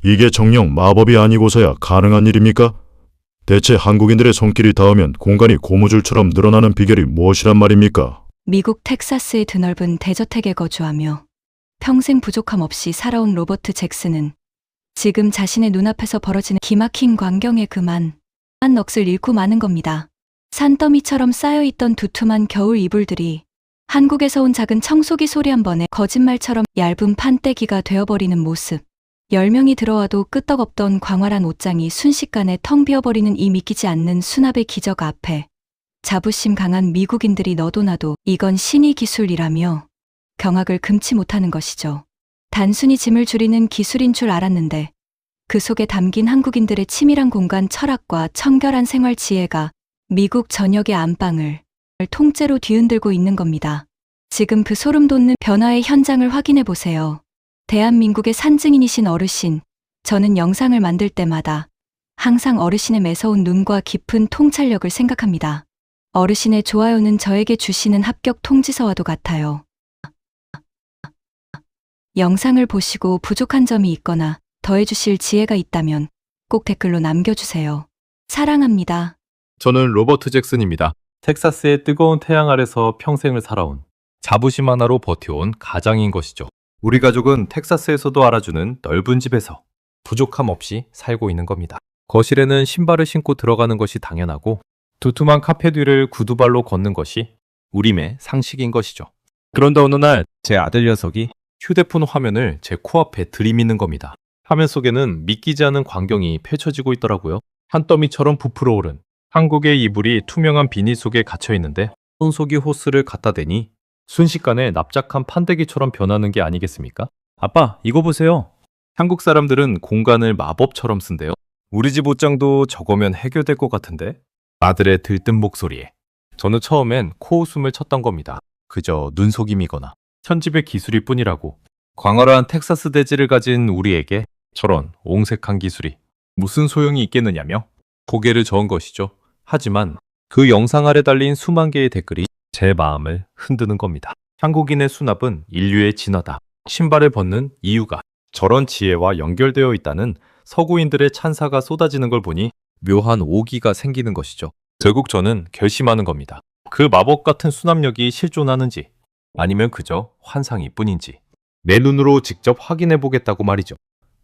이게 정녕 마법이 아니고서야 가능한 일입니까? 대체 한국인들의 손길이 닿으면 공간이 고무줄처럼 늘어나는 비결이 무엇이란 말입니까? 미국 텍사스의 드넓은 대저택에 거주하며 평생 부족함 없이 살아온 로버트 잭슨은 지금 자신의 눈앞에서 벌어지는 기막힌 광경에 그만 한 넋을 잃고 마는 겁니다. 산더미처럼 쌓여있던 두툼한 겨울 이불들이 한국에서 온 작은 청소기 소리 한 번에 거짓말처럼 얇은 판때기가 되어버리는 모습. 10명이 들어와도 끄떡없던 광활한 옷장이 순식간에 텅 비어버리는 이 믿기지 않는 수납의 기적 앞에 자부심 강한 미국인들이 너도 나도 이건 신의 기술이라며 경악을 금치 못하는 것이죠. 단순히 짐을 줄이는 기술인 줄 알았는데 그 속에 담긴 한국인들의 치밀한 공간 철학과 청결한 생활 지혜가 미국 전역의 안방을 통째로 뒤흔들고 있는 겁니다. 지금 그 소름 돋는 변화의 현장을 확인해 보세요. 대한민국의 산증인이신 어르신, 저는 영상을 만들 때마다 항상 어르신의 매서운 눈과 깊은 통찰력을 생각합니다. 어르신의 좋아요는 저에게 주시는 합격 통지서와도 같아요. 영상을 보시고 부족한 점이 있거나 더해주실 지혜가 있다면 꼭 댓글로 남겨주세요. 사랑합니다. 저는 로버트 잭슨입니다. 텍사스의 뜨거운 태양 아래서 평생을 살아온 자부심 하나로 버텨온 가장인 것이죠. 우리 가족은 텍사스에서도 알아주는 넓은 집에서 부족함 없이 살고 있는 겁니다. 거실에는 신발을 신고 들어가는 것이 당연하고 두툼한 카펫 위를 구두발로 걷는 것이 우림의 상식인 것이죠. 그런데 어느 날 제 아들 녀석이 휴대폰 화면을 제 코앞에 들이미는 겁니다. 화면 속에는 믿기지 않은 광경이 펼쳐지고 있더라고요. 산더미처럼 부풀어 오른 한국의 이불이 투명한 비닐 속에 갇혀 있는데 손속이 호스를 갖다 대니 순식간에 납작한 판때기처럼 변하는 게 아니겠습니까? 아빠, 이거 보세요. 한국 사람들은 공간을 마법처럼 쓴대요. 우리 집 옷장도 저거면 해결될 것 같은데? 아들의 들뜬 목소리에 저는 처음엔 코웃음을 쳤던 겁니다. 그저 눈속임이거나 편집의 기술일 뿐이라고. 광활한 텍사스 대지를 가진 우리에게 저런 옹색한 기술이 무슨 소용이 있겠느냐며 고개를 저은 것이죠. 하지만 그 영상 아래 달린 수만 개의 댓글이 제 마음을 흔드는 겁니다. 한국인의 수납은 인류의 진화다. 신발을 벗는 이유가 저런 지혜와 연결되어 있다는 서구인들의 찬사가 쏟아지는 걸 보니 묘한 오기가 생기는 것이죠. 결국 저는 결심하는 겁니다. 그 마법 같은 수납력이 실존하는지 아니면 그저 환상일 뿐인지 내 눈으로 직접 확인해 보겠다고 말이죠.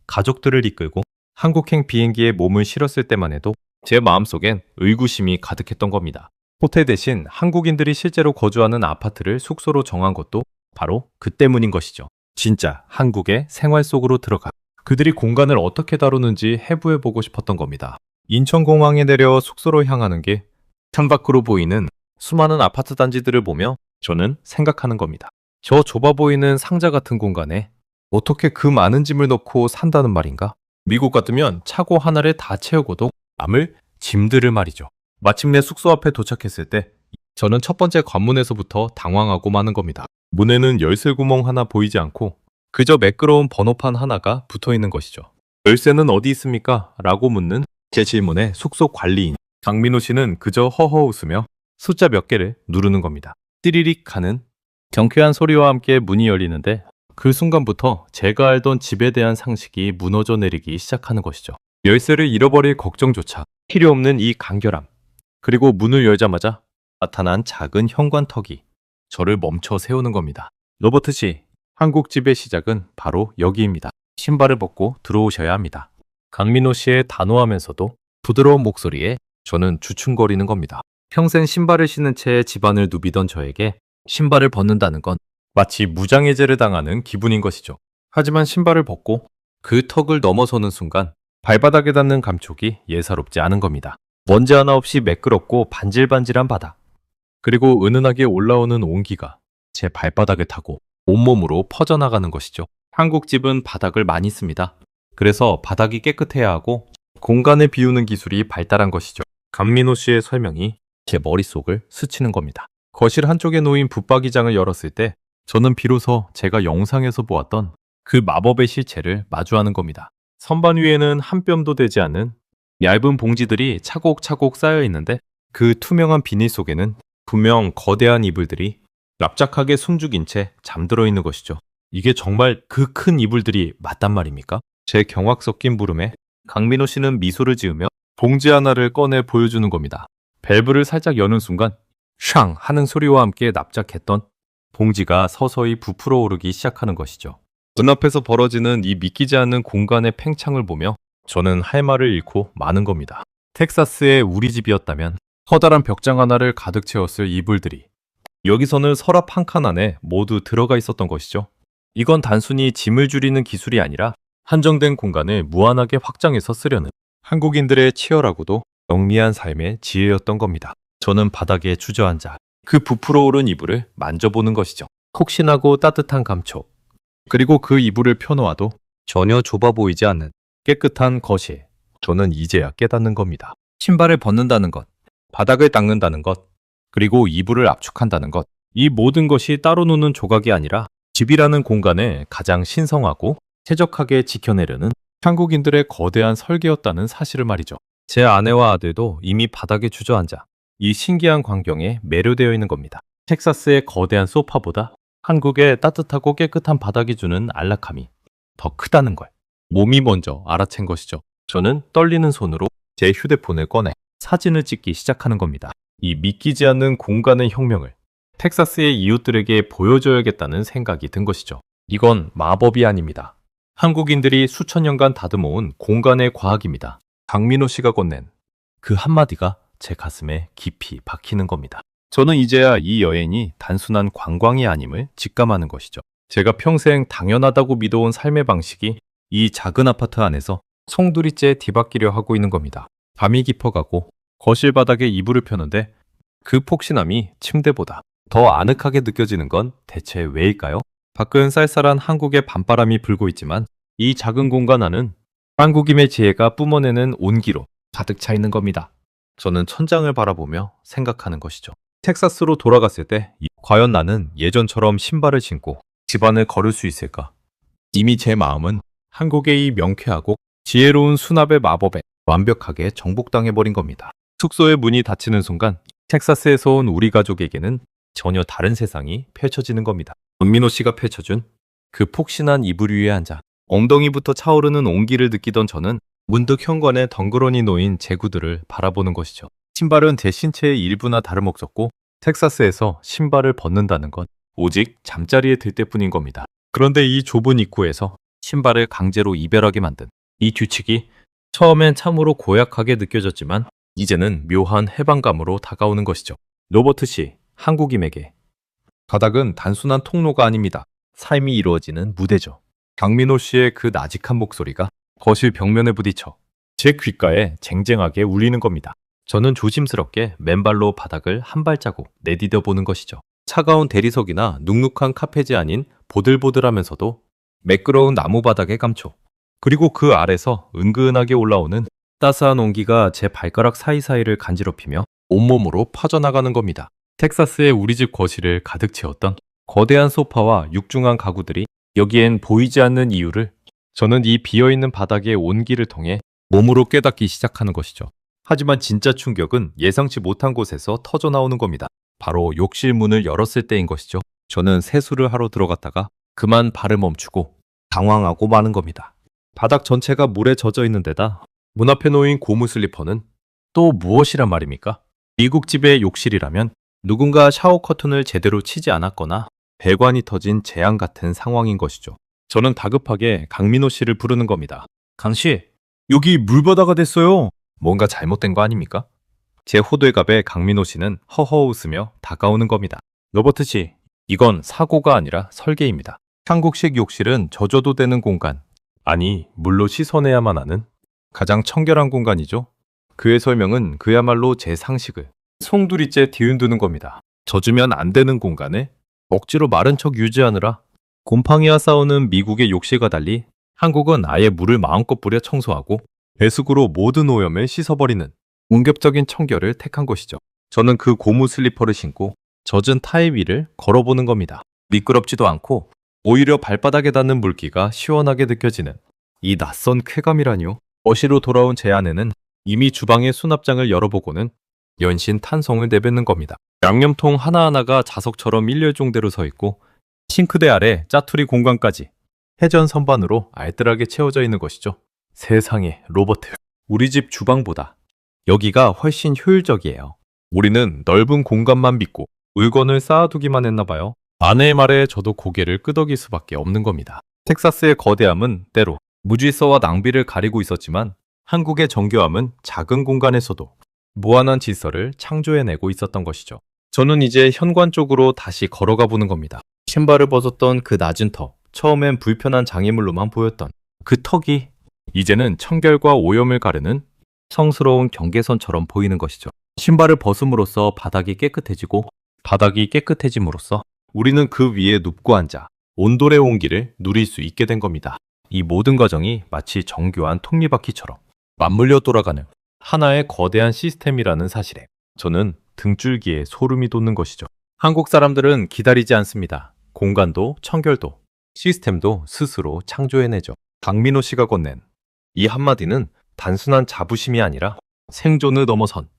가족들을 이끌고 한국행 비행기에 몸을 실었을 때만 해도 제 마음속엔 의구심이 가득했던 겁니다. 호텔 대신 한국인들이 실제로 거주하는 아파트를 숙소로 정한 것도 바로 그 때문인 것이죠. 진짜 한국의 생활 속으로 들어가 그들이 공간을 어떻게 다루는지 해부해보고 싶었던 겁니다. 인천공항에 내려 숙소로 향하는 게 창밖으로 보이는 수많은 아파트 단지들을 보며 저는 생각하는 겁니다. 저 좁아 보이는 상자 같은 공간에 어떻게 그 많은 짐을 넣고 산다는 말인가? 미국 같으면 차고 하나를 다 채우고도 남을 짐들을 말이죠. 마침내 숙소 앞에 도착했을 때 저는 첫 번째 관문에서부터 당황하고 마는 겁니다. 문에는 열쇠 구멍 하나 보이지 않고 그저 매끄러운 번호판 하나가 붙어 있는 것이죠. 열쇠는 어디 있습니까? 라고 묻는 제 질문에 숙소 관리인 강민호 씨는 그저 허허 웃으며 숫자 몇 개를 누르는 겁니다. 띠리릭 하는 경쾌한 소리와 함께 문이 열리는데 그 순간부터 제가 알던 집에 대한 상식이 무너져 내리기 시작하는 것이죠. 열쇠를 잃어버릴 걱정조차 필요 없는 이 간결함. 그리고 문을 열자마자 나타난 작은 현관턱이 저를 멈춰 세우는 겁니다. 로버트 씨, 한국 집의 시작은 바로 여기입니다. 신발을 벗고 들어오셔야 합니다. 강민호 씨의 단호하면서도 부드러운 목소리에 저는 주춤거리는 겁니다. 평생 신발을 신은 채 집안을 누비던 저에게 신발을 벗는다는 건 마치 무장해제를 당하는 기분인 것이죠. 하지만 신발을 벗고 그 턱을 넘어서는 순간 발바닥에 닿는 감촉이 예사롭지 않은 겁니다. 먼지 하나 없이 매끄럽고 반질반질한 바닥. 그리고 은은하게 올라오는 온기가 제 발바닥을 타고 온몸으로 퍼져나가는 것이죠. 한국 집은 바닥을 많이 씁니다. 그래서 바닥이 깨끗해야 하고 공간을 비우는 기술이 발달한 것이죠. 강민호 씨의 설명이 제 머릿속을 스치는 겁니다. 거실 한쪽에 놓인 붙박이장을 열었을 때 저는 비로소 제가 영상에서 보았던 그 마법의 실체를 마주하는 겁니다. 선반 위에는 한 뼘도 되지 않는 얇은 봉지들이 차곡차곡 쌓여 있는데 그 투명한 비닐 속에는 분명 거대한 이불들이 납작하게 숨죽인 채 잠들어 있는 것이죠. 이게 정말 그 큰 이불들이 맞단 말입니까? 제 경악 섞인 물음에 강민호 씨는 미소를 지으며 봉지 하나를 꺼내 보여주는 겁니다. 밸브를 살짝 여는 순간 샹 하는 소리와 함께 납작했던 봉지가 서서히 부풀어 오르기 시작하는 것이죠. 눈앞에서 벌어지는 이 믿기지 않는 공간의 팽창을 보며 저는 할 말을 잃고 마는 겁니다. 텍사스의 우리 집이었다면 커다란 벽장 하나를 가득 채웠을 이불들이 여기서는 서랍 한 칸 안에 모두 들어가 있었던 것이죠. 이건 단순히 짐을 줄이는 기술이 아니라 한정된 공간을 무한하게 확장해서 쓰려는 한국인들의 치열하고도 영리한 삶의 지혜였던 겁니다. 저는 바닥에 주저앉아 그 부풀어 오른 이불을 만져보는 것이죠. 폭신하고 따뜻한 감촉. 그리고 그 이불을 펴놓아도 전혀 좁아 보이지 않는 깨끗한 거실. 저는 이제야 깨닫는 겁니다. 신발을 벗는다는 것, 바닥을 닦는다는 것, 그리고 이불을 압축한다는 것. 이 모든 것이 따로 노는 조각이 아니라 집이라는 공간을 가장 신성하고 최적하게 지켜내려는 한국인들의 거대한 설계였다는 사실을 말이죠. 제 아내와 아들도 이미 바닥에 주저앉아 이 신기한 광경에 매료되어 있는 겁니다. 텍사스의 거대한 소파보다 한국의 따뜻하고 깨끗한 바닥이 주는 안락함이 더 크다는 걸 몸이 먼저 알아챈 것이죠. 저는 떨리는 손으로 제 휴대폰을 꺼내 사진을 찍기 시작하는 겁니다. 이 믿기지 않는 공간의 혁명을 텍사스의 이웃들에게 보여줘야겠다는 생각이 든 것이죠. 이건 마법이 아닙니다. 한국인들이 수천 년간 다듬어온 공간의 과학입니다. 강민호 씨가 건넨 그 한마디가 제 가슴에 깊이 박히는 겁니다. 저는 이제야 이 여행이 단순한 관광이 아님을 직감하는 것이죠. 제가 평생 당연하다고 믿어온 삶의 방식이 이 작은 아파트 안에서 송두리째 뒤바뀌려 하고 있는 겁니다. 밤이 깊어가고 거실 바닥에 이불을 펴는데 그 폭신함이 침대보다 더 아늑하게 느껴지는 건 대체 왜일까요? 밖은 쌀쌀한 한국의 밤바람이 불고 있지만 이 작은 공간 안은 한국인의 지혜가 뿜어내는 온기로 가득 차 있는 겁니다. 저는 천장을 바라보며 생각하는 것이죠. 텍사스로 돌아갔을 때 과연 나는 예전처럼 신발을 신고 집안을 걸을 수 있을까? 이미 제 마음은 한국의 이 명쾌하고 지혜로운 수납의 마법에 완벽하게 정복당해버린 겁니다. 숙소의 문이 닫히는 순간 텍사스에서 온 우리 가족에게는 전혀 다른 세상이 펼쳐지는 겁니다. 권민호 씨가 펼쳐준 그 폭신한 이불 위에 앉아 엉덩이부터 차오르는 온기를 느끼던 저는 문득 현관에 덩그러니 놓인 제구들을 바라보는 것이죠. 신발은 제 신체의 일부나 다름없었고 텍사스에서 신발을 벗는다는 건 오직 잠자리에 들 때뿐인 겁니다. 그런데 이 좁은 입구에서 신발을 강제로 이별하게 만든 이 규칙이 처음엔 참으로 고약하게 느껴졌지만 이제는 묘한 해방감으로 다가오는 것이죠. 로버트 씨, 한국인에게 바닥은 단순한 통로가 아닙니다. 삶이 이루어지는 무대죠. 강민호 씨의 그 나직한 목소리가 거실 벽면에 부딪혀 제 귓가에 쟁쟁하게 울리는 겁니다. 저는 조심스럽게 맨발로 바닥을 한 발자국 내디뎌 보는 것이죠. 차가운 대리석이나 눅눅한 카펫이 아닌 보들보들하면서도 매끄러운 나무 바닥의 감촉, 그리고 그 아래서 은근하게 올라오는 따스한 온기가 제 발가락 사이사이를 간지럽히며 온몸으로 퍼져나가는 겁니다. 텍사스의 우리 집 거실을 가득 채웠던 거대한 소파와 육중한 가구들이 여기엔 보이지 않는 이유를 저는 이 비어있는 바닥의 온기를 통해 몸으로 깨닫기 시작하는 것이죠. 하지만 진짜 충격은 예상치 못한 곳에서 터져나오는 겁니다. 바로 욕실 문을 열었을 때인 것이죠. 저는 세수를 하러 들어갔다가 그만 발을 멈추고 당황하고 마는 겁니다. 바닥 전체가 물에 젖어 있는 데다 문 앞에 놓인 고무 슬리퍼는 또 무엇이란 말입니까? 미국 집의 욕실이라면 누군가 샤워 커튼을 제대로 치지 않았거나 배관이 터진 재앙 같은 상황인 것이죠. 저는 다급하게 강민호 씨를 부르는 겁니다. 강 씨, 여기 물바다가 됐어요. 뭔가 잘못된 거 아닙니까? 제 호들갑에 강민호 씨는 허허 웃으며 다가오는 겁니다. 로버트 씨, 이건 사고가 아니라 설계입니다. 한국식 욕실은 젖어도 되는 공간, 아니 물로 씻어내야만 하는 가장 청결한 공간이죠. 그의 설명은 그야말로 제 상식을 송두리째 뒤흔드는 겁니다. 젖으면 안 되는 공간에 억지로 마른 척 유지하느라 곰팡이와 싸우는 미국의 욕실과 달리 한국은 아예 물을 마음껏 뿌려 청소하고 배수구로 모든 오염을 씻어버리는 운격적인 청결을 택한 것이죠. 저는 그 고무 슬리퍼를 신고 젖은 타일 위를 걸어보는 겁니다. 미끄럽지도 않고 오히려 발바닥에 닿는 물기가 시원하게 느껴지는 이 낯선 쾌감이라니요. 거실로 돌아온 제 아내는 이미 주방의 수납장을 열어보고는 연신 탄성을 내뱉는 겁니다. 양념통 하나하나가 자석처럼 일렬종대로 서 있고 싱크대 아래 짜투리 공간까지 회전 선반으로 알뜰하게 채워져 있는 것이죠. 세상에, 로버트. 우리 집 주방보다 여기가 훨씬 효율적이에요. 우리는 넓은 공간만 믿고 물건을 쌓아두기만 했나 봐요. 아내의 말에 저도 고개를 끄덕일 수밖에 없는 겁니다. 텍사스의 거대함은 때로 무질서와 낭비를 가리고 있었지만 한국의 정교함은 작은 공간에서도 무한한 질서를 창조해내고 있었던 것이죠. 저는 이제 현관 쪽으로 다시 걸어가 보는 겁니다. 신발을 벗었던 그 낮은 턱, 처음엔 불편한 장애물로만 보였던 그 턱이 이제는 청결과 오염을 가르는 성스러운 경계선처럼 보이는 것이죠. 신발을 벗음으로써 바닥이 깨끗해지고 바닥이 깨끗해짐으로써 우리는 그 위에 눕고 앉아 온돌의 온기를 누릴 수 있게 된 겁니다. 이 모든 과정이 마치 정교한 톱니바퀴처럼 맞물려 돌아가는 하나의 거대한 시스템이라는 사실에 저는 등줄기에 소름이 돋는 것이죠. 한국 사람들은 기다리지 않습니다. 공간도 청결도 시스템도 스스로 창조해내죠. 강민호 씨가 건넨 이 한마디는 단순한 자부심이 아니라 생존을 넘어선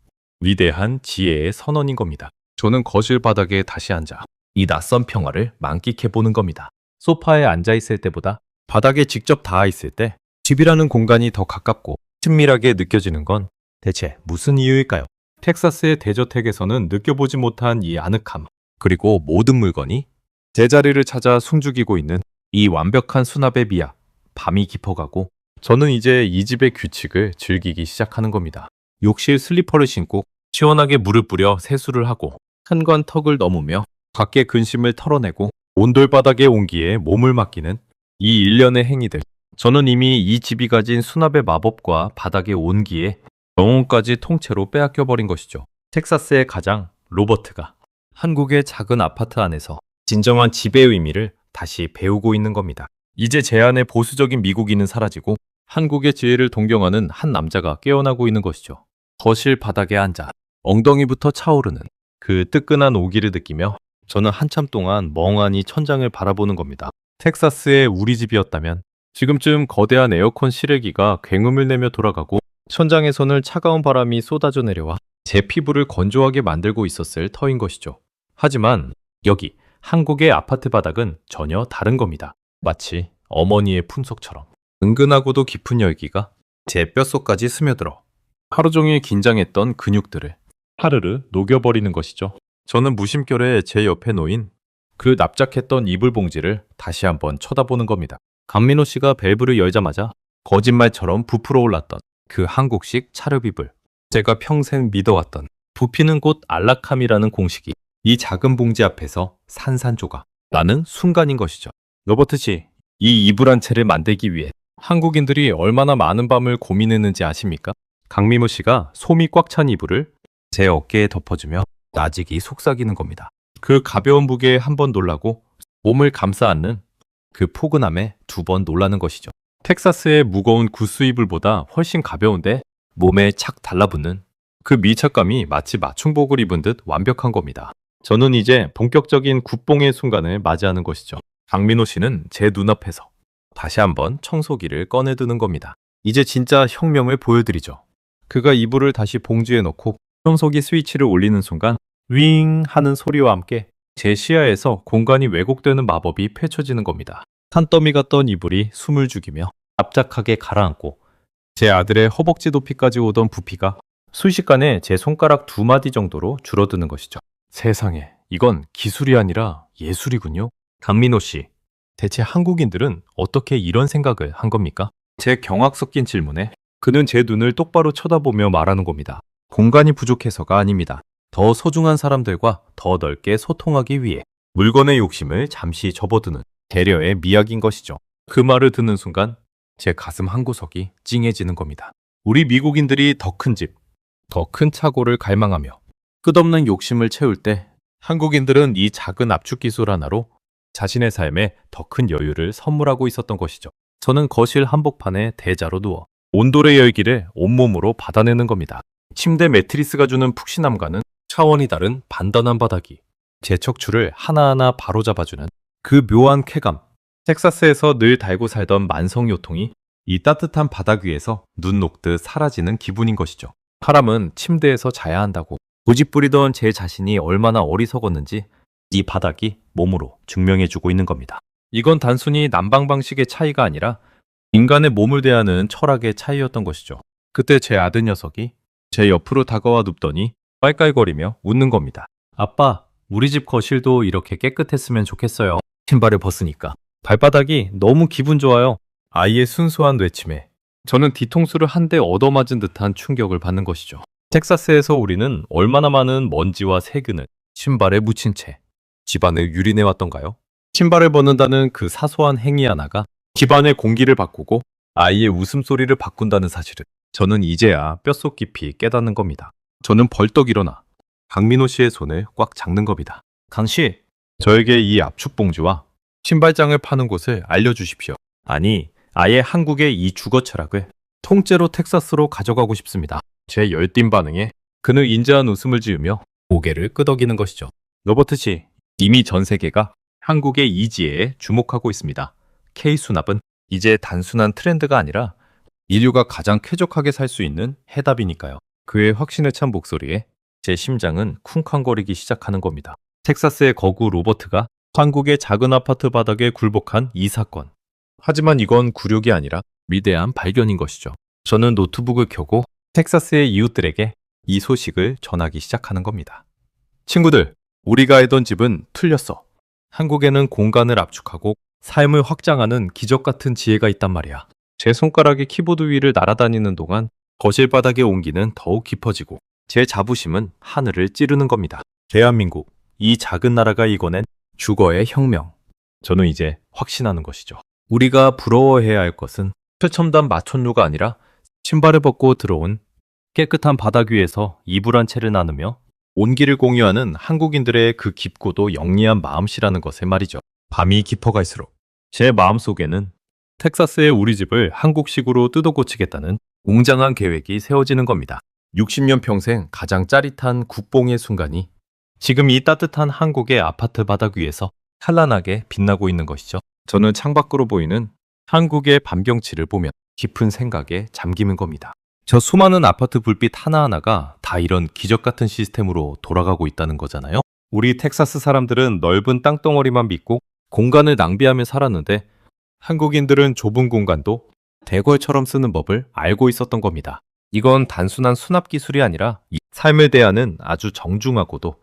위대한 지혜의 선언인 겁니다. 저는 거실 바닥에 다시 앉아 이 낯선 평화를 만끽해보는 겁니다. 소파에 앉아있을 때보다 바닥에 직접 닿아있을 때 집이라는 공간이 더 가깝고 친밀하게 느껴지는 건 대체 무슨 이유일까요? 텍사스의 대저택에서는 느껴보지 못한 이 아늑함, 그리고 모든 물건이 제자리를 찾아 숨죽이고 있는 이 완벽한 수납의 미학, 밤이 깊어가고 저는 이제 이 집의 규칙을 즐기기 시작하는 겁니다. 욕실 슬리퍼를 신고 시원하게 물을 뿌려 세수를 하고 현관 턱을 넘으며 밖의 근심을 털어내고 온돌바닥의 온기에 몸을 맡기는 이 일련의 행위들. 저는 이미 이 집이 가진 수납의 마법과 바닥의 온기에 영혼까지 통째로 빼앗겨버린 것이죠. 텍사스의 가장 로버트가 한국의 작은 아파트 안에서 진정한 집의 의미를 다시 배우고 있는 겁니다. 이제 제 안에 보수적인 미국인은 사라지고 한국의 지혜를 동경하는 한 남자가 깨어나고 있는 것이죠. 거실 바닥에 앉아 엉덩이부터 차오르는 그 뜨끈한 오기를 느끼며 저는 한참 동안 멍하니 천장을 바라보는 겁니다. 텍사스의 우리 집이었다면 지금쯤 거대한 에어컨 실외기가 굉음을 내며 돌아가고 천장에서는 차가운 바람이 쏟아져 내려와 제 피부를 건조하게 만들고 있었을 터인 것이죠. 하지만 여기 한국의 아파트 바닥은 전혀 다른 겁니다. 마치 어머니의 품속처럼 은근하고도 깊은 열기가 제 뼛속까지 스며들어 하루 종일 긴장했던 근육들을 하르르 녹여버리는 것이죠. 저는 무심결에 제 옆에 놓인 그 납작했던 이불 봉지를 다시 한번 쳐다보는 겁니다. 강민호 씨가 밸브를 열자마자 거짓말처럼 부풀어 올랐던 그 한국식 차르비불. 제가 평생 믿어왔던 부피는 곧 안락함이라는 공식이 이 작은 봉지 앞에서 산산조각 나는 순간인 것이죠. 로버트 씨, 이 이불 한 채를 만들기 위해 한국인들이 얼마나 많은 밤을 고민했는지 아십니까? 강민호 씨가 솜이 꽉 찬 이불을 제 어깨에 덮어주며 나직이 속삭이는 겁니다. 그 가벼운 무게에 한 번 놀라고 몸을 감싸 안는 그 포근함에 두 번 놀라는 것이죠. 텍사스의 무거운 구스 이불보다 훨씬 가벼운데 몸에 착 달라붙는 그 밀착감이 마치 맞춤복을 입은 듯 완벽한 겁니다. 저는 이제 본격적인 굿봉의 순간을 맞이하는 것이죠. 강민호 씨는 제 눈앞에서 다시 한번 청소기를 꺼내드는 겁니다. 이제 진짜 혁명을 보여드리죠. 그가 이불을 다시 봉지에 넣고 청소기 스위치를 올리는 순간 윙 하는 소리와 함께 제 시야에서 공간이 왜곡되는 마법이 펼쳐지는 겁니다. 산더미 같던 이불이 숨을 죽이며 납작하게 가라앉고 제 아들의 허벅지 높이까지 오던 부피가 순식간에 제 손가락 2마디 정도로 줄어드는 것이죠. 세상에, 이건 기술이 아니라 예술이군요. 강민호 씨, 대체 한국인들은 어떻게 이런 생각을 한 겁니까? 제 경악 섞인 질문에 그는 제 눈을 똑바로 쳐다보며 말하는 겁니다. 공간이 부족해서가 아닙니다. 더 소중한 사람들과 더 넓게 소통하기 위해 물건의 욕심을 잠시 접어두는 배려의 미학인 것이죠. 그 말을 듣는 순간 제 가슴 한구석이 찡해지는 겁니다. 우리 미국인들이 더 큰 집, 더 큰 차고를 갈망하며 끝없는 욕심을 채울 때 한국인들은 이 작은 압축 기술 하나로 자신의 삶에 더 큰 여유를 선물하고 있었던 것이죠. 저는 거실 한복판에 대자로 누워 온돌의 열기를 온몸으로 받아내는 겁니다. 침대 매트리스가 주는 푹신함과는 차원이 다른 반단한 바닥이 제 척추를 하나하나 바로잡아주는 그 묘한 쾌감. 텍사스에서 늘 달고 살던 만성요통이 이 따뜻한 바닥 위에서 눈 녹듯 사라지는 기분인 것이죠. 사람은 침대에서 자야 한다고 고집부리던 제 자신이 얼마나 어리석었는지 이 바닥이 몸으로 증명해주고 있는 겁니다. 이건 단순히 난방 방식의 차이가 아니라 인간의 몸을 대하는 철학의 차이였던 것이죠. 그때 제 아들 녀석이 제 옆으로 다가와 눕더니 깔깔거리며 웃는 겁니다. 아빠, 우리 집 거실도 이렇게 깨끗했으면 좋겠어요. 신발을 벗으니까. 발바닥이 너무 기분 좋아요. 아이의 순수한 외침에 저는 뒤통수를 한 대 얻어맞은 듯한 충격을 받는 것이죠. 텍사스에서 우리는 얼마나 많은 먼지와 세균을 신발에 묻힌 채 집안을 유린해왔던가요? 신발을 벗는다는 그 사소한 행위 하나가 집안의 공기를 바꾸고 아이의 웃음소리를 바꾼다는 사실을 저는 이제야 뼛속 깊이 깨닫는 겁니다. 저는 벌떡 일어나 강민호 씨의 손을 꽉 잡는 겁니다. 강 씨, 저에게 이 압축봉지와 신발장을 파는 곳을 알려주십시오. 아니, 아예 한국의 이 주거 철학을 통째로 텍사스로 가져가고 싶습니다. 제 열띤 반응에 그는 인자한 웃음을 지으며 고개를 끄덕이는 것이죠. 로버트 씨, 이미 전 세계가 한국의 이지혜에 주목하고 있습니다. K수납은 이제 단순한 트렌드가 아니라 인류가 가장 쾌적하게 살 수 있는 해답이니까요. 그의 확신에 찬 목소리에 제 심장은 쿵쾅거리기 시작하는 겁니다. 텍사스의 거구 로버트가 한국의 작은 아파트 바닥에 굴복한 이 사건. 하지만 이건 굴욕이 아니라 위대한 발견인 것이죠. 저는 노트북을 켜고 텍사스의 이웃들에게 이 소식을 전하기 시작하는 겁니다. 친구들, 우리가 알던 집은 틀렸어. 한국에는 공간을 압축하고 삶을 확장하는 기적 같은 지혜가 있단 말이야. 제 손가락이 키보드 위를 날아다니는 동안 거실 바닥의 온기는 더욱 깊어지고 제 자부심은 하늘을 찌르는 겁니다. 대한민국, 이 작은 나라가 이궈낸 주거의 혁명. 저는 이제 확신하는 것이죠. 우리가 부러워해야 할 것은 최첨단 마천루가 아니라 신발을 벗고 들어온 깨끗한 바닥 위에서 이불 한 채를 나누며 온기를 공유하는 한국인들의 그 깊고도 영리한 마음씨라는 것을 말이죠. 밤이 깊어갈수록 제 마음속에는 텍사스의 우리 집을 한국식으로 뜯어고치겠다는 웅장한 계획이 세워지는 겁니다. 60년 평생 가장 짜릿한 국뽕의 순간이 지금 이 따뜻한 한국의 아파트 바닥 위에서 찬란하게 빛나고 있는 것이죠. 저는 창밖으로 보이는 한국의 밤경치를 보며 깊은 생각에 잠기는 겁니다. 저 수많은 아파트 불빛 하나하나가 다 이런 기적 같은 시스템으로 돌아가고 있다는 거잖아요. 우리 텍사스 사람들은 넓은 땅덩어리만 믿고 공간을 낭비하며 살았는데 한국인들은 좁은 공간도 대궐처럼 쓰는 법을 알고 있었던 겁니다. 이건 단순한 수납 기술이 아니라 삶을 대하는 아주 정중하고도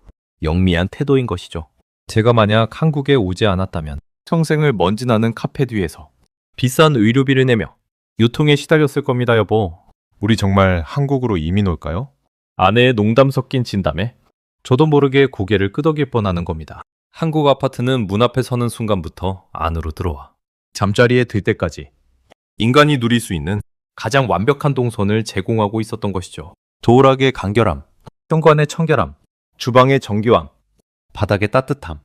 영미한 태도인 것이죠. 제가 만약 한국에 오지 않았다면 평생을 먼지 나는 카펫 위에서 비싼 의료비를 내며 유통에 시달렸을 겁니다, 여보. 우리 정말 한국으로 이민 올까요? 아내의 농담 섞인 진담에 저도 모르게 고개를 끄덕일 뻔하는 겁니다. 한국 아파트는 문 앞에 서는 순간부터 안으로 들어와 잠자리에 들 때까지 인간이 누릴 수 있는 가장 완벽한 동선을 제공하고 있었던 것이죠. 도어락의 간결함, 현관의 청결함, 주방의 정교함, 바닥의 따뜻함,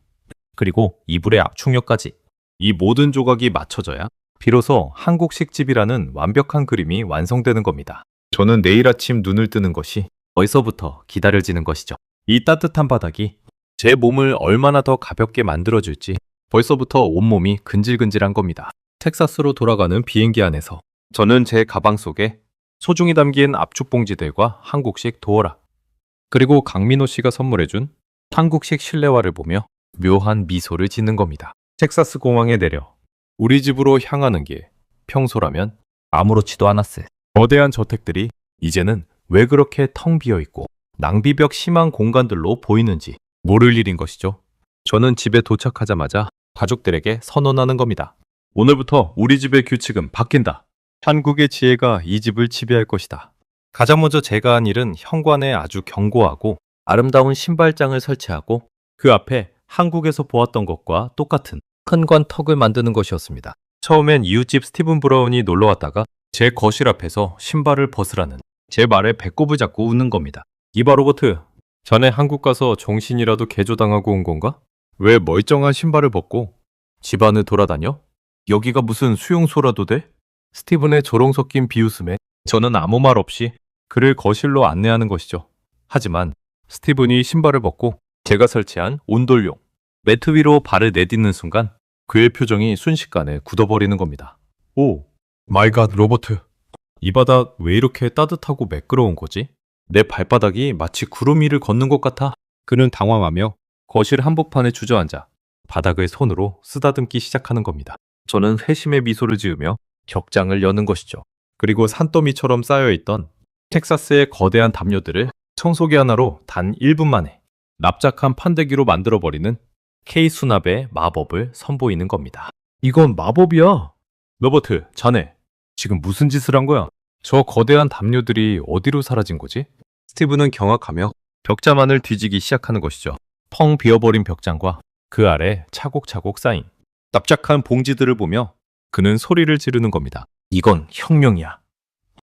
그리고 이불의 압축력까지 이 모든 조각이 맞춰져야 비로소 한국식 집이라는 완벽한 그림이 완성되는 겁니다. 저는 내일 아침 눈을 뜨는 것이 벌써부터 기다려지는 것이죠. 이 따뜻한 바닥이 제 몸을 얼마나 더 가볍게 만들어줄지 벌써부터 온몸이 근질근질한 겁니다. 텍사스로 돌아가는 비행기 안에서 저는 제 가방 속에 소중히 담긴 압축봉지들과 한국식 도어락, 그리고 강민호 씨가 선물해준 한국식 실내화를 보며 묘한 미소를 짓는 겁니다. 텍사스 공항에 내려 우리 집으로 향하는 길, 평소라면 아무렇지도 않았을 거대한 저택들이 이제는 왜 그렇게 텅 비어 있고 낭비벽 심한 공간들로 보이는지 모를 일인 것이죠. 저는 집에 도착하자마자 가족들에게 선언하는 겁니다. 오늘부터 우리 집의 규칙은 바뀐다. 한국의 지혜가 이 집을 지배할 것이다. 가장 먼저 제가 한 일은 현관에 아주 견고하고 아름다운 신발장을 설치하고 그 앞에 한국에서 보았던 것과 똑같은 큰 관턱을 만드는 것이었습니다. 처음엔 이웃집 스티븐 브라운이 놀러 왔다가 제 거실 앞에서 신발을 벗으라는 제 말에 배꼽을 잡고 웃는 겁니다. 이봐 로버트, 전에 한국 가서 정신이라도 개조당하고 온 건가? 왜 멀쩡한 신발을 벗고 집안을 돌아다녀? 여기가 무슨 수용소라도 돼? 스티븐의 조롱 섞인 비웃음에 저는 아무 말 없이 그를 거실로 안내하는 것이죠. 하지만 스티븐이 신발을 벗고 제가 설치한 온돌용 매트 위로 발을 내딛는 순간 그의 표정이 순식간에 굳어버리는 겁니다. 오, 마이 갓 로버트. 이 바닥 왜 이렇게 따뜻하고 매끄러운 거지? 내 발바닥이 마치 구름 위를 걷는 것 같아. 그는 당황하며 거실 한복판에 주저앉아 바닥을 손으로 쓰다듬기 시작하는 겁니다. 저는 회심의 미소를 지으며 격장을 여는 것이죠. 그리고 산더미처럼 쌓여있던 텍사스의 거대한 담요들을 청소기 하나로 단 1분 만에 납작한 판때기로 만들어버리는 K 수납의 마법을 선보이는 겁니다. 이건 마법이야. 로버트, 자네 지금 무슨 짓을 한 거야? 저 거대한 담요들이 어디로 사라진 거지? 스티브는 경악하며 벽자만을 뒤지기 시작하는 것이죠. 펑 비어버린 벽장과 그 아래 차곡차곡 쌓인 납작한 봉지들을 보며 그는 소리를 지르는 겁니다. 이건 혁명이야.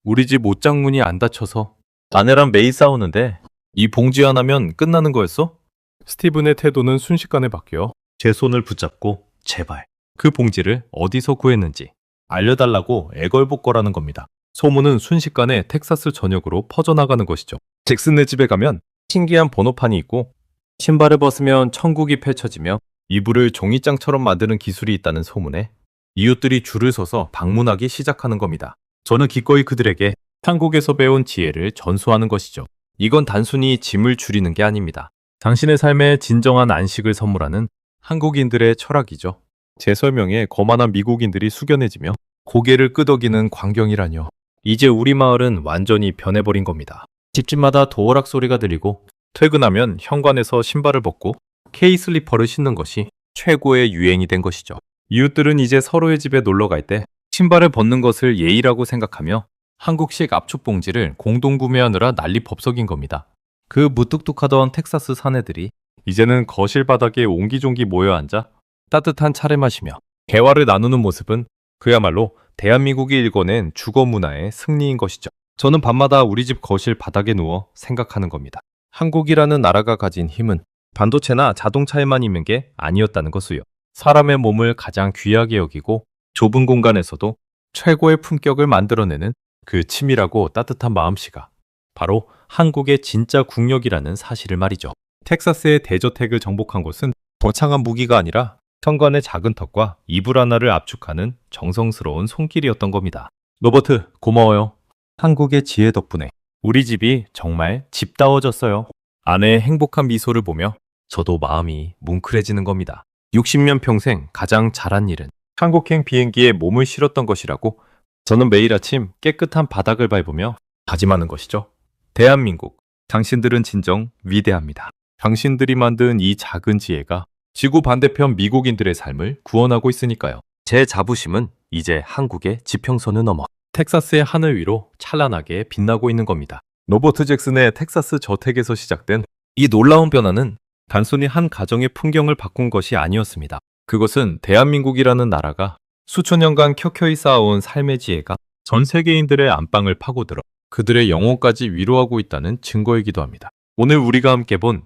우리 집 옷장문이 안 닫혀서 아내랑 매일 싸우는데 이 봉지 하나면 끝나는 거였어? 스티븐의 태도는 순식간에 바뀌어 제 손을 붙잡고 제발 그 봉지를 어디서 구했는지 알려달라고 애걸복걸하는 겁니다. 소문은 순식간에 텍사스 전역으로 퍼져나가는 것이죠. 잭슨네 집에 가면 신기한 번호판이 있고 신발을 벗으면 천국이 펼쳐지며 이불을 종이장처럼 만드는 기술이 있다는 소문에 이웃들이 줄을 서서 방문하기 시작하는 겁니다. 저는 기꺼이 그들에게 한국에서 배운 지혜를 전수하는 것이죠. 이건 단순히 짐을 줄이는 게 아닙니다. 당신의 삶에 진정한 안식을 선물하는 한국인들의 철학이죠. 제 설명에 거만한 미국인들이 숙연해지며 고개를 끄덕이는 광경이라뇨. 이제 우리 마을은 완전히 변해버린 겁니다. 집집마다 도어락 소리가 들리고 퇴근하면 현관에서 신발을 벗고 K 슬리퍼를 신는 것이 최고의 유행이 된 것이죠. 이웃들은 이제 서로의 집에 놀러 갈 때 신발을 벗는 것을 예의라고 생각하며 한국식 압축 봉지를 공동 구매하느라 난리법석인 겁니다. 그 무뚝뚝하던 텍사스 사내들이 이제는 거실 바닥에 옹기종기 모여 앉아 따뜻한 차를 마시며 대화를 나누는 모습은 그야말로 대한민국이 일궈낸 주거 문화의 승리인 것이죠. 저는 밤마다 우리 집 거실 바닥에 누워 생각하는 겁니다. 한국이라는 나라가 가진 힘은 반도체나 자동차에만 있는 게 아니었다는 것을요. 사람의 몸을 가장 귀하게 여기고 좁은 공간에서도 최고의 품격을 만들어내는 그 치밀하고 따뜻한 마음씨가 바로 한국의 진짜 국력이라는 사실을 말이죠. 텍사스의 대저택을 정복한 곳은 거창한 무기가 아니라 현관의 작은 턱과 이불 하나를 압축하는 정성스러운 손길이었던 겁니다. 로버트, 고마워요. 한국의 지혜 덕분에 우리 집이 정말 집다워졌어요. 아내의 행복한 미소를 보며 저도 마음이 뭉클해지는 겁니다. 60년 평생 가장 잘한 일은 한국행 비행기에 몸을 실었던 것이라고 저는 매일 아침 깨끗한 바닥을 밟으며 다짐하는 것이죠. 대한민국, 당신들은 진정 위대합니다. 당신들이 만든 이 작은 지혜가 지구 반대편 미국인들의 삶을 구원하고 있으니까요. 제 자부심은 이제 한국의 지평선을 넘어 텍사스의 하늘 위로 찬란하게 빛나고 있는 겁니다. 로버트 잭슨의 텍사스 저택에서 시작된 이 놀라운 변화는 단순히 한 가정의 풍경을 바꾼 것이 아니었습니다. 그것은 대한민국이라는 나라가 수천 년간 켜켜이 쌓아온 삶의 지혜가 전 세계인들의 안방을 파고들어 그들의 영혼까지 위로하고 있다는 증거이기도 합니다. 오늘 우리가 함께 본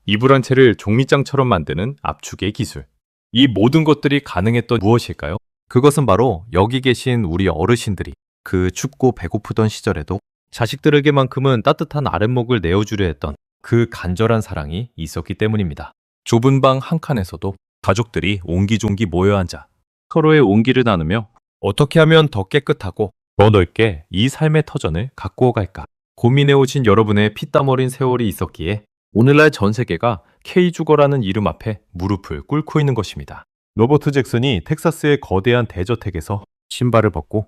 이불 한 채를 종이장처럼 만드는 압축의 기술. 이 모든 것들이 가능했던 무엇일까요? 그것은 바로 여기 계신 우리 어르신들이 그 춥고 배고프던 시절에도 자식들에게만큼은 따뜻한 아랫목을 내어주려 했던 그 간절한 사랑이 있었기 때문입니다. 좁은 방 한 칸에서도 가족들이 옹기종기 모여 앉아 서로의 온기를 나누며 어떻게 하면 더 깨끗하고 더 넓게 이 삶의 터전을 가꾸어 갈까 고민해오신 여러분의 피땀 어린 세월이 있었기에 오늘날 전 세계가 K주거라는 이름 앞에 무릎을 꿇고 있는 것입니다. 로버트 잭슨이 텍사스의 거대한 대저택에서 신발을 벗고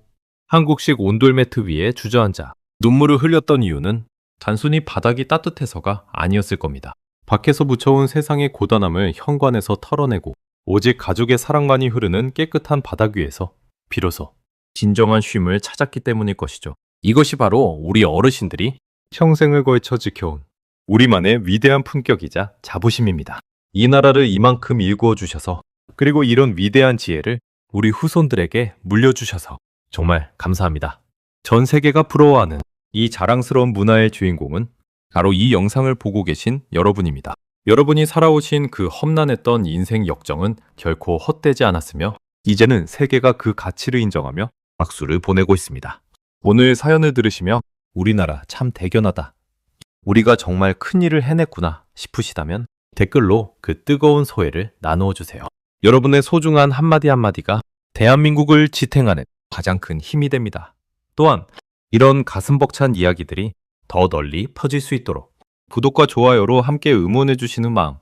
한국식 온돌 매트 위에 주저앉아 눈물을 흘렸던 이유는 단순히 바닥이 따뜻해서가 아니었을 겁니다. 밖에서 묻혀온 세상의 고단함을 현관에서 털어내고 오직 가족의 사랑만이 흐르는 깨끗한 바닥 위에서 비로소 진정한 쉼을 찾았기 때문일 것이죠. 이것이 바로 우리 어르신들이 평생을 걸쳐 지켜온 우리만의 위대한 품격이자 자부심입니다. 이 나라를 이만큼 일구어 주셔서 그리고 이런 위대한 지혜를 우리 후손들에게 물려주셔서 정말 감사합니다. 전 세계가 부러워하는 이 자랑스러운 문화의 주인공은 바로 이 영상을 보고 계신 여러분입니다. 여러분이 살아오신 그 험난했던 인생 역정은 결코 헛되지 않았으며 이제는 세계가 그 가치를 인정하며 박수를 보내고 있습니다. 오늘 사연을 들으시며 우리나라 참 대견하다. 우리가 정말 큰일을 해냈구나 싶으시다면 댓글로 그 뜨거운 소회를 나누어 주세요. 여러분의 소중한 한마디 한마디가 대한민국을 지탱하는 가장 큰 힘이 됩니다. 또한 이런 가슴 벅찬 이야기들이 더 널리 퍼질 수 있도록 구독과 좋아요로 함께 응원해 주시는 마음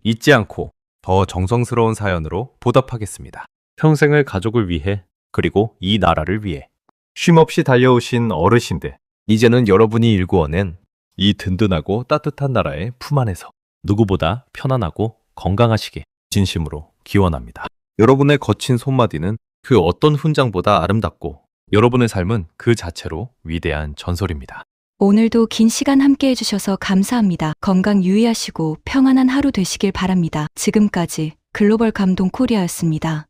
잊지 않고 더 정성스러운 사연으로 보답하겠습니다. 평생을 가족을 위해, 그리고 이 나라를 위해 쉼없이 달려오신 어르신들, 이제는 여러분이 일구어낸 이 든든하고 따뜻한 나라의 품 안에서 누구보다 편안하고 건강하시게 진심으로 기원합니다. 여러분의 거친 손마디는 그 어떤 훈장보다 아름답고 여러분의 삶은 그 자체로 위대한 전설입니다. 오늘도 긴 시간 함께 해주셔서 감사합니다. 건강 유의하시고 평안한 하루 되시길 바랍니다. 지금까지 글로벌 감동 코리아였습니다.